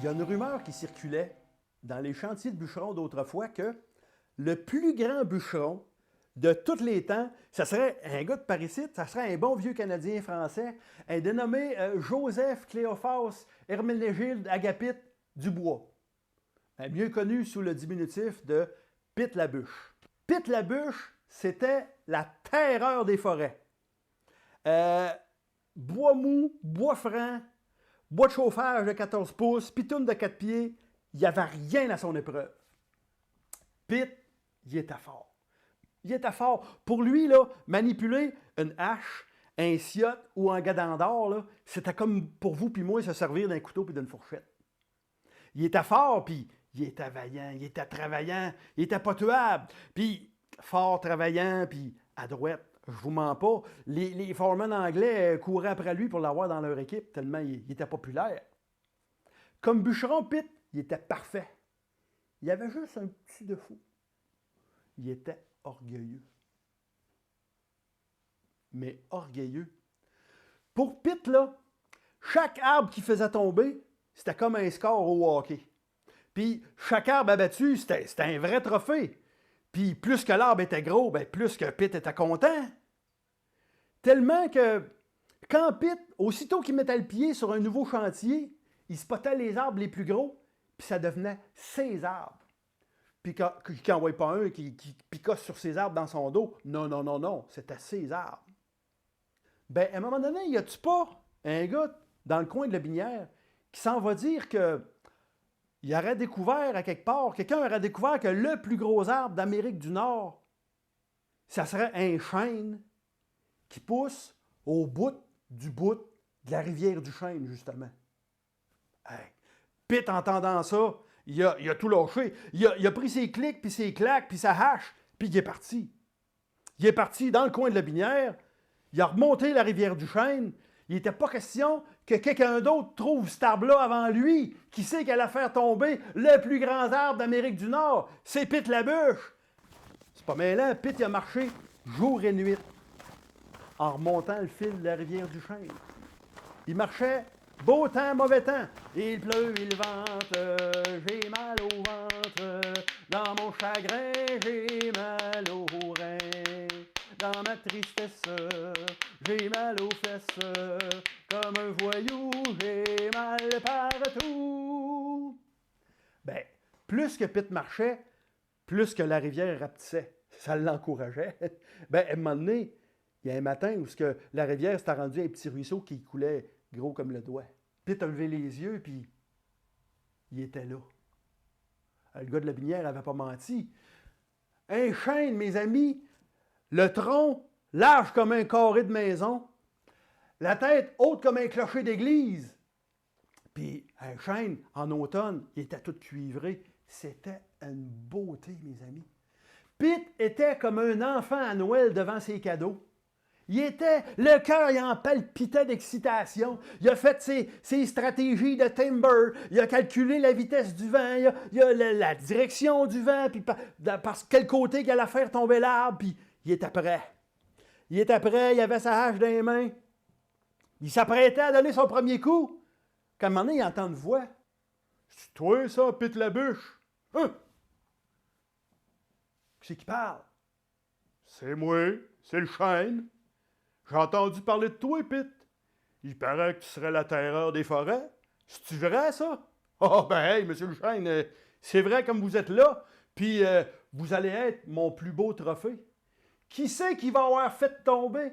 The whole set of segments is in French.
Il y a une rumeur qui circulait dans les chantiers de bûcherons d'autrefois que le plus grand bûcheron de tous les temps, ça serait un gars de Paris-Site, ça serait un bon vieux Canadien français, un dénommé Joseph Cléophas Herménégilde Agapite Dubois, mieux connu sous le diminutif de Pit la Bûche. Pit la Bûche, c'était la terreur des forêts. Bois mou, bois franc, bois de chauffage de 14 pouces, pitoune de 4 pieds, il n'y avait rien à son épreuve. Pit, il était fort. Il était fort. Pour lui, là, manipuler une hache, un ciotte ou un gadon d'or, c'était comme pour vous puis moi se servir d'un couteau puis d'une fourchette. Il était fort, puis il était vaillant, il était travaillant, il était pas tuable. Puis fort, travaillant, puis adroite. Je vous mens pas. Les foremen anglais couraient après lui pour l'avoir dans leur équipe, tellement il était populaire. Comme bûcheron, Pit, il était parfait. Il y avait juste un petit défaut. Il était orgueilleux. Mais orgueilleux. Pour Pit, là, chaque arbre qu'il faisait tomber, c'était comme un score au hockey. Puis chaque arbre abattu, c'était un vrai trophée. Puis plus que l'arbre était gros, ben plus que Pit était content. Tellement que quand Pit, aussitôt qu'il mettait le pied sur un nouveau chantier, il spottait les arbres les plus gros, puis ça devenait ses arbres. Puis qu'il n'envoie pas un qui picosse sur ses arbres dans son dos. Non, non, non, non, c'était ses arbres. Ben, à un moment donné, y a-tu pas un gars dans le coin de la Binière qui s'en va dire que il aurait découvert à quelque part, quelqu'un aurait découvert que le plus gros arbre d'Amérique du Nord, ça serait un chêne qui pousse au bout de la rivière du Chêne, justement. Hey. Pit, entendant ça, il a tout lâché. Il a pris ses clics, puis ses claques, puis sa hache, puis il est parti. Il est parti dans le coin de la Binière, il a remonté la rivière du Chêne. Il n'était pas question que quelqu'un d'autre trouve cet arbre-là avant lui. Qui sait qu'elle a faire tomber le plus grand arbre d'Amérique du Nord? C'est Pit la Bûche. C'est pas mêlant, Pit il a marché jour et nuit en remontant le fil de la rivière du Chêne. Il marchait beau temps, mauvais temps. Il pleut, il vente, j'ai mal au ventre. Dans mon chagrin, j'ai mal au rein. Dans ma tristesse, j'ai mal aux fesses. Comme un voyou, j'ai mal partout. Ben, plus que Pit marchait, plus que la rivière rapetissait. Ça l'encourageait. Ben, à un moment donné, il y a un matin où la rivière s'était rendue un petit ruisseau qui coulait gros comme le doigt. Pit a levé les yeux, puis il était là. Le gars de la Binière n'avait pas menti. Un chêne, mes amis, le tronc large comme un carré de maison, la tête haute comme un clocher d'église. Puis un chêne, en automne, il était tout cuivré. C'était une beauté, mes amis. Pit était comme un enfant à Noël devant ses cadeaux. Le cœur, il en palpitait d'excitation. Il a fait ses stratégies de timber. Il a calculé la vitesse du vent. Il a la direction du vent. Puis par quel côté qu'il allait faire tomber l'arbre. Puis il était prêt. Il était prêt. Il avait sa hache dans les mains. Il s'apprêtait à donner son premier coup. Quand à un moment donné, il entend une voix. C'est toi, ça, Pit la Bûche? Hein? Qui c'est qui parle? C'est moi. C'est le chêne. J'ai entendu parler de toi, Pit. Il paraît que tu serais la terreur des forêts. C'est-tu vrai, ça? Oh, ben, hey, monsieur le chêne, c'est vrai comme vous êtes là, puis vous allez être mon plus beau trophée. Qui c'est qui va avoir fait tomber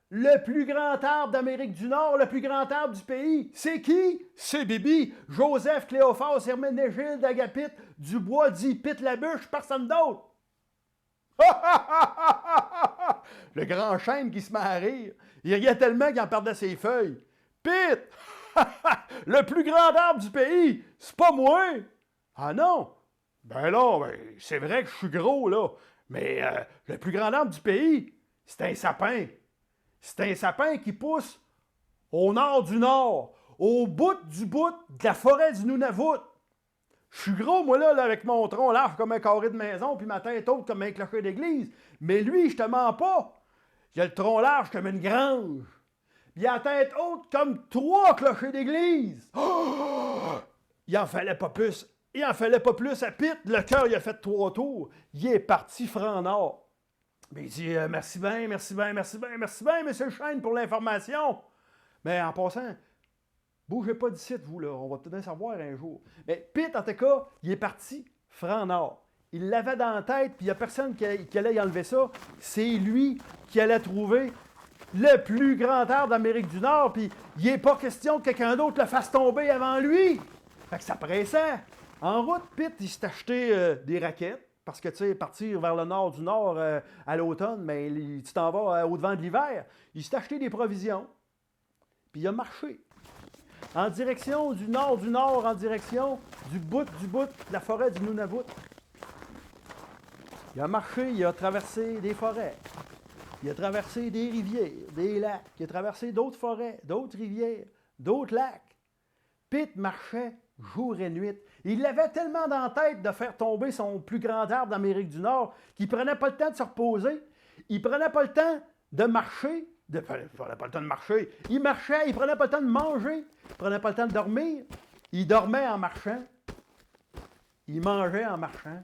le plus grand arbre d'Amérique du Nord, le plus grand arbre du pays? C'est qui? C'est Bibi, Joseph Cléophas Herménégilde Agapite Dubois dit Pit la Bûche, personne d'autre. Le grand chêne qui se met à rire. Il riait tellement qu'il en perdait ses feuilles. Pit! Le plus grand arbre du pays! C'est pas moi! Ah non! Ben là, c'est vrai que je suis gros, là. Mais le plus grand arbre du pays, c'est un sapin. C'est un sapin qui pousse au nord du nord, au bout de la forêt du Nunavut. Je suis gros, moi, là, avec mon tronc large comme un carré de maison, puis ma tête haute comme un clocher d'église. Mais lui, je te mens pas. Il a le tronc large comme une grange. Puis il a la tête haute comme 3 clochers d'église. Oh! il en fallait pas plus. Il en fallait pas plus à Pitt. Le cœur, il a fait 3 tours. Il est parti franc nord. Mais il dit merci bien, merci bien, merci bien, merci bien, monsieur Chêne, pour l'information. Mais en passant, bougez pas d'ici, vous, là. On va peut-être savoir un jour. Mais Pitt, en tout cas, il est parti franc nord. Il l'avait dans la tête, puis il n'y a personne qui allait y enlever ça. C'est lui qui allait trouver le plus grand arbre d'Amérique du Nord, puis il n'est pas question que quelqu'un d'autre le fasse tomber avant lui. Fait que ça pressait. En route, Pitt, il s'est acheté des raquettes, parce que, tu sais, partir vers le nord du nord à l'automne, mais tu t'en vas au-devant de l'hiver. Il s'est acheté des provisions, puis il a marché. En direction du nord, en direction du bout de la forêt du Nunavut. Il a marché, il a traversé des forêts. Il a traversé des rivières, des lacs. Il a traversé d'autres forêts, d'autres rivières, d'autres lacs. Pitt marchait jour et nuit. Il avait tellement dans la tête de faire tomber son plus grand arbre d'Amérique du Nord qu'il ne prenait pas le temps de se reposer. Il ne prenait pas le temps de marcher. Il ne prenait pas le temps de marcher. Il marchait, il ne prenait pas le temps de manger. Il ne prenait pas le temps de dormir. Il dormait en marchant. Il mangeait en marchant.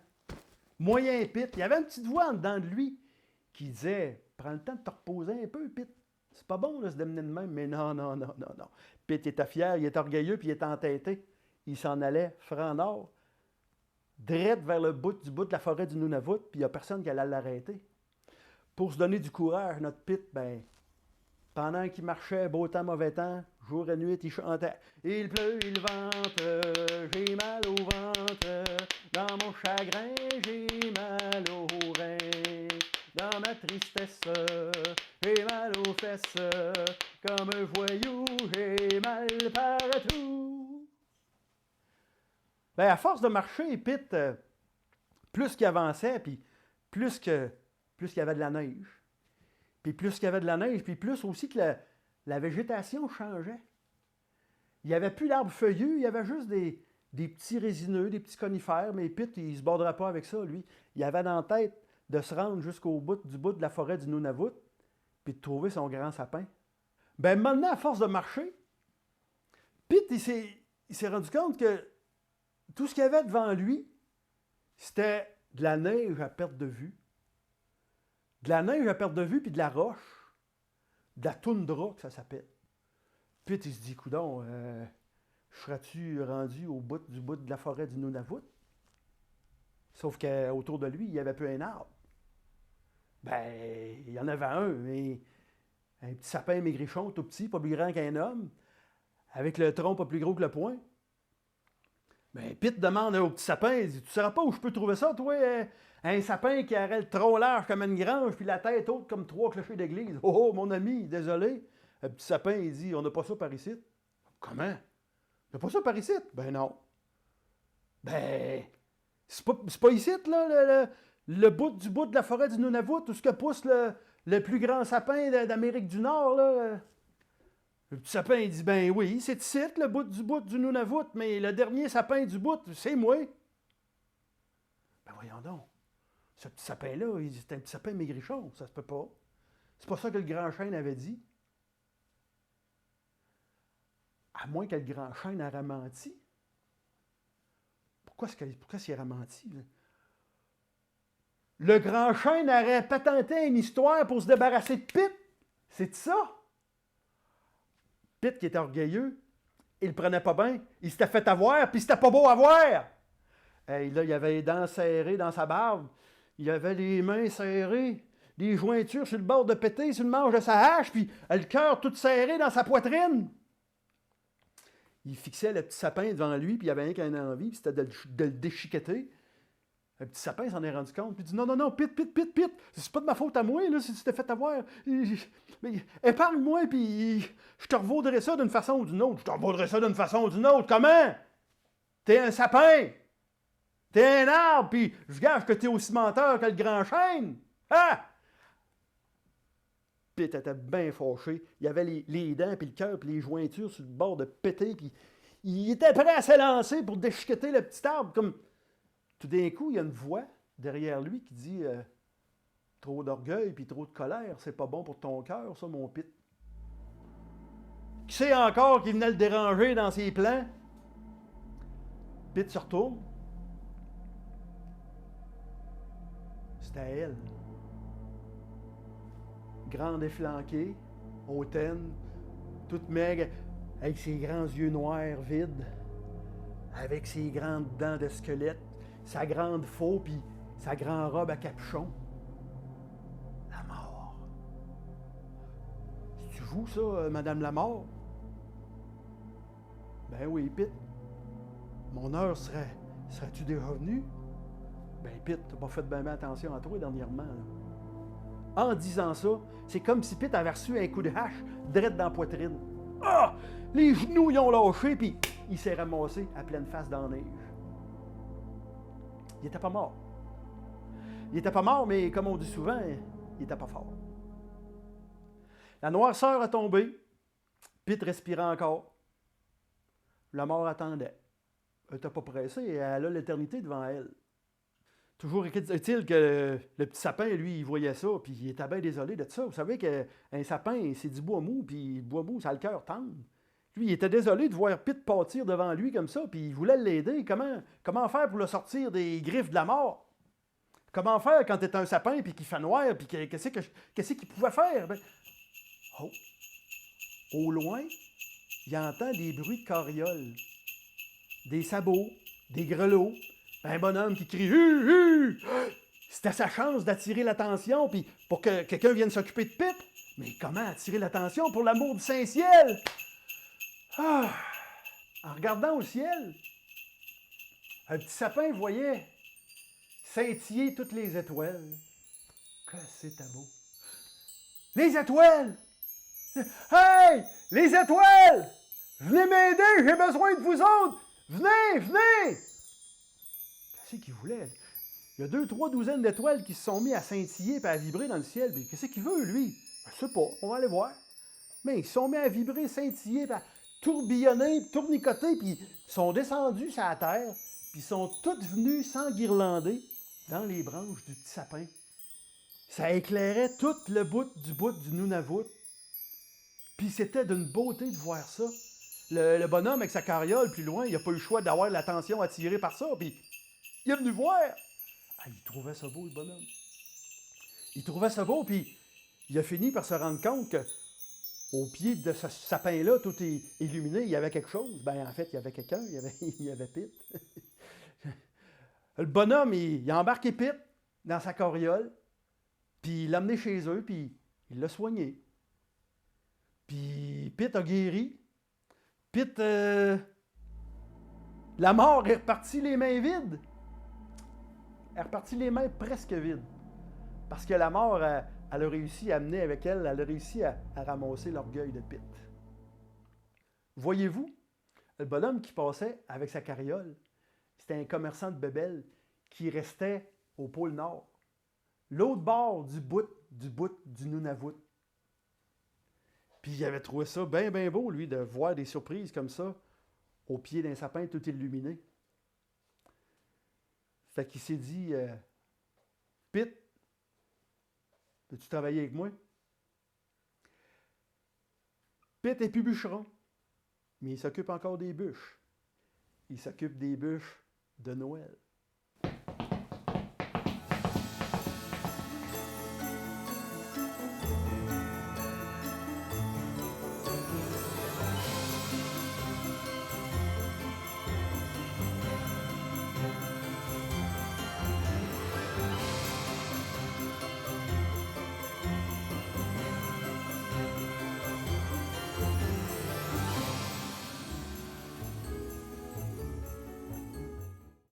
Moyen Pitt. Il y avait une petite voix en dedans de lui qui disait « Prends le temps de te reposer un peu, Pitt. C'est pas bon de se démener de même. » Mais non. Pitt était fier, il était orgueilleux, puis il était entêté. Il s'en allait franc nord, direct vers le bout de la forêt du Nunavut, puis il n'y a personne qui allait l'arrêter. Pour se donner du courage, notre Pitt, pendant qu'il marchait, beau temps, mauvais temps, jour et nuit, il chantait « Il pleut, il vente, j'ai mal au ventre, dans mon chagrin, j'ai mal au rein. Dans ma tristesse, j'ai mal aux fesses, comme un voyou, j'ai mal partout. » À force de marcher, Pitt, plus qu'il avançait, puis plus qu'il y avait de la neige, puis plus qu'il y avait de la neige, puis plus aussi que la végétation changeait. Il n'y avait plus d'arbres feuillus, il y avait juste des petits résineux, des petits conifères, mais Pitt, il ne se borderait pas avec ça, lui. Il avait dans la tête de se rendre jusqu'au bout de la forêt du Nunavut, puis de trouver son grand sapin. Maintenant, à force de marcher, Pitt, il s'est rendu compte que tout ce qu'il y avait devant lui, c'était de la neige à perte de vue. De la neige à perte de vue, puis de la roche. De la toundra, que ça s'appelle. Pitt, il se dit, coudonc, serais-tu rendu au bout de la forêt du Nunavut? Sauf qu'autour de lui, il n'y avait plus un arbre. Il y en avait un, mais un petit sapin maigrichon, tout petit, pas plus grand qu'un homme, avec le tronc pas plus gros que le poing. Pitt demande au petit sapin, il dit, tu ne sauras pas où je peux trouver ça, toi? Un sapin qui aurait le tronc large comme une grange, puis la tête haute comme 3 clochers d'église. Oh, mon ami, désolé. Le petit sapin, il dit, on n'a pas ça par ici. Comment? On n'a pas ça par ici? Non. C'est pas ici, là, le bout de la forêt du Nunavut, où ce que pousse le plus grand sapin d'Amérique du Nord, là. Le petit sapin, il dit, oui, c'est ici, le bout du Nunavut, mais le dernier sapin du bout, c'est moi. Voyons donc. Ce petit sapin-là, c'est un petit sapin maigrichon, ça se peut pas. C'est pas ça que le grand chêne avait dit. À moins que le grand chêne a ramenti. Pourquoi s'il a ramenti, là? Le grand chêne aurait patenté une histoire pour se débarrasser de Pitt. C'est ça. Pitt, qui était orgueilleux, il le prenait pas bien. Il s'était fait avoir, puis c'était pas beau à voir. Là, il avait les dents serrées dans sa barbe. Il avait les mains serrées, des jointures sur le bord de péter, sur le manche de sa hache, puis le cœur tout serré dans sa poitrine. Il fixait le petit sapin devant lui, puis il avait rien qu'une envie, puis c'était de le déchiqueter. Le petit sapin s'en est rendu compte, puis il dit non, Pitt, c'est pas de ma faute à moi, là, si tu t'es fait avoir. Mais épargne-moi, puis je te revaudrai ça d'une façon ou d'une autre. Je te revaudrai ça d'une façon ou d'une autre. Comment? T'es un sapin! T'es un arbre, puis je gage que t'es aussi menteur que le grand chêne! Ah! Pitt était bien fâché. Il avait les dents, puis le cœur, puis les jointures sur le bord de péter, puis il était prêt à s'élancer pour déchiqueter le petit arbre, comme... Tout d'un coup, il y a une voix derrière lui qui dit trop d'orgueil puis trop de colère, c'est pas bon pour ton cœur, ça, mon Pitt. Qui sait encore qu'il venait le déranger dans ses plans? Pete se retourne. C'était à elle. Grande efflanquée, hautaine, toute maigre, avec ses grands yeux noirs vides, avec ses grandes dents de squelette, sa grande faux puis sa grande robe à capuchon. La mort. C'est-tu vous, ça, Madame la mort? Ben oui, Pete. Mon heure serais-tu déjà venue? Ben Pete, t'as pas fait bien attention à toi dernièrement, là. En disant ça, c'est comme si Pete avait reçu un coup de hache direct dans la poitrine. Ah! Les genoux, ils ont lâché, puis il s'est ramassé à pleine face dans la neige. Il était pas mort. Il était pas mort, mais comme on dit souvent, il était pas fort. La noirceur a tombé. Pete respirait encore. La mort attendait. Elle n'était pas pressée, elle a l'éternité devant elle. Toujours est-il que le petit sapin, lui, il voyait ça, puis il était bien désolé de ça. Vous savez qu'un sapin, c'est du bois mou, puis le bois mou, ça a le cœur tendre. Lui, il était désolé de voir Pete pâtir devant lui comme ça, puis il voulait l'aider. Comment faire pour le sortir des griffes de la mort? Comment faire quand t'es un sapin, puis qu'il fait noir, puis qu'est-ce qu'il pouvait faire? Ben, oh! Au loin, il entend des bruits de carriole, des sabots, des grelots. Un bonhomme qui crie « Hu, hu! » C'était sa chance d'attirer l'attention, puis pour que quelqu'un vienne s'occuper de Pete. Mais comment attirer l'attention pour l'amour du Saint-Ciel? Ah! En regardant au ciel, un petit sapin voyait scintiller toutes les étoiles. Que c'était beau! Les étoiles! Hey! Les étoiles! Venez m'aider, j'ai besoin de vous autres! Venez, venez! Qu'est-ce qu'il voulait? Il y a 2-3 douzaines d'étoiles qui se sont mis à scintiller et à vibrer dans le ciel. Puis qu'est-ce qu'il veut, lui? Je sais pas, on va aller voir. Mais ils se sont mis à vibrer, scintiller, à tourbillonner, tournicoter, puis ils sont descendus sur la terre, puis ils sont tous venus s'enguirlander dans les branches du petit sapin. Ça éclairait tout le bout du Nunavut. Puis c'était d'une beauté de voir ça. Le bonhomme avec sa carriole plus loin, il n'a pas eu le choix d'avoir l'attention attirée par ça, puis il est venu voir. Ah, il trouvait ça beau, le bonhomme. Il trouvait ça beau, puis il a fini par se rendre compte qu'au pied de ce sapin-là, tout est illuminé, il y avait quelque chose. Ben, en fait, il y avait quelqu'un, il y avait Pete. Le bonhomme, il a embarqué Pete dans sa carriole, puis il l'a amené chez eux, puis il l'a soigné. Puis Pete a guéri. Pete, la mort est repartie les mains vides. Elle est repartie les mains presque vides. Parce que la mort, elle a réussi à amener avec elle, elle a réussi à ramasser l'orgueil de Pete. Voyez-vous, le bonhomme qui passait avec sa carriole, c'était un commerçant de bébelles qui restait au pôle Nord. L'autre bord du bout du Nunavut. Puis il avait trouvé ça bien, bien beau, lui, de voir des surprises comme ça, au pied d'un sapin tout illuminé. Fait qu'il s'est dit, Pete, veux-tu travailler avec moi? Pete est plus bûcheron, mais il s'occupe encore des bûches. Il s'occupe des bûches de Noël.